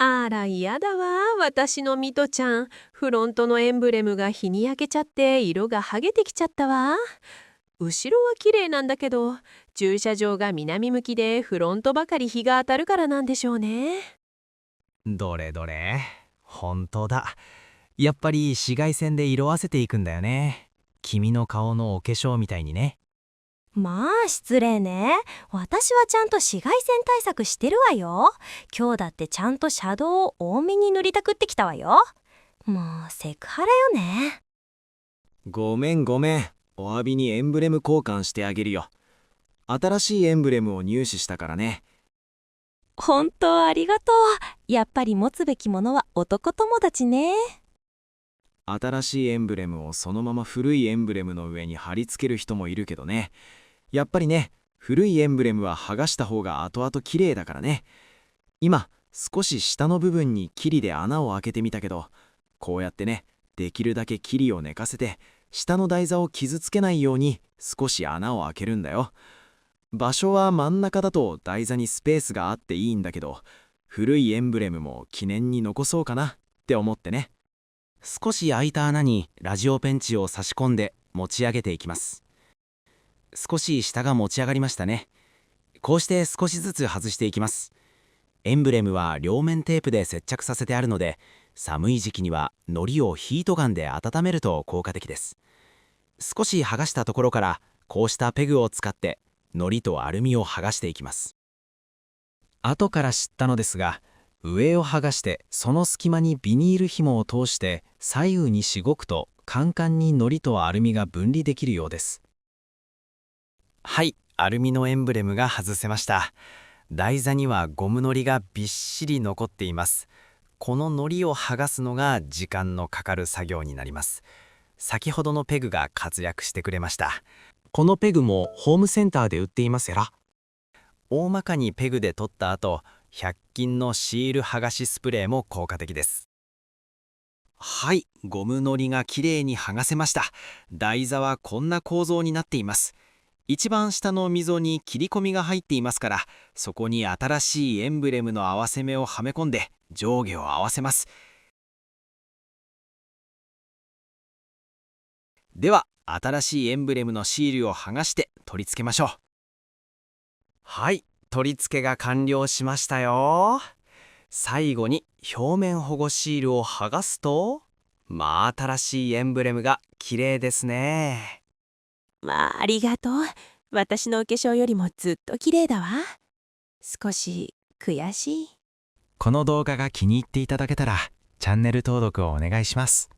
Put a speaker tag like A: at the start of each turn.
A: あら、嫌だわ。私のミトちゃん。フロントのエンブレムが日に焼けちゃって色が剥げてきちゃったわ。後ろは綺麗なんだけど、駐車場が南向きでフロントばかり日が当たるからなんでしょうね。
B: どれどれ。本当だ。やっぱり紫外線で色あせていくんだよね。君の顔のお化粧みたいにね。
C: まあ失礼ね。私はちゃんと紫外線対策してるわよ。今日だってちゃんとシャドウを多めに塗りたくってきたわよ。もうセクハラよね。
D: ごめんごめん。お詫びにエンブレム交換してあげるよ。新しいエンブレムを入手したからね。
C: 本当ありがとう。やっぱり持つべきものは男友達ね。
D: 新しいエンブレムをそのまま古いエンブレムの上に貼り付ける人もいるけどね。やっぱりね、古いエンブレムは剥がした方が後々綺麗だからね。今、少し下の部分にキリで穴を開けてみたけど、こうやってね、できるだけキリを寝かせて、下の台座を傷つけないように少し穴を開けるんだよ。場所は真ん中だと台座にスペースがあっていいんだけど、古いエンブレムも記念に残そうかなって思ってね。
B: 少し開いた穴にラジオペンチを差し込んで持ち上げていきます。少し下が持ち上がりましたね。こうして少しずつ外していきます。エンブレムは両面テープで接着させてあるので、寒い時期には糊をヒートガンで温めると効果的です。少し剥がしたところからこうしたペグを使って糊とアルミを剥がしていきます。後から知ったのですが、上を剥がしてその隙間にビニール紐を通して左右にしごくとカンカンに糊とアルミが分離できるようです。はい、アルミのエンブレムが外せました。台座にはゴム糊がびっしり残っています。この糊を剥がすのが時間のかかる作業になります。先ほどのペグが活躍してくれました。このペグもホームセンターで売っていますやら。大まかにペグで取った後、100均のシール剥がしスプレーも効果的です。はい、ゴム糊がきれいに剥がせました。台座はこんな構造になっています。一番下の溝に切り込みが入っていますから、そこに新しいエンブレムの合わせ目をはめ込んで上下を合わせます。では、新しいエンブレムのシールを剥がして取り付けましょう。はい、取り付けが完了しましたよ。最後に表面保護シールを剥がすと、新しいエンブレムが綺麗ですね。
A: まあ、ありがとう。私のお化粧よりもずっと綺麗だわ。少し悔しい。
B: この動画が気に入っていただけたら、チャンネル登録をお願いします。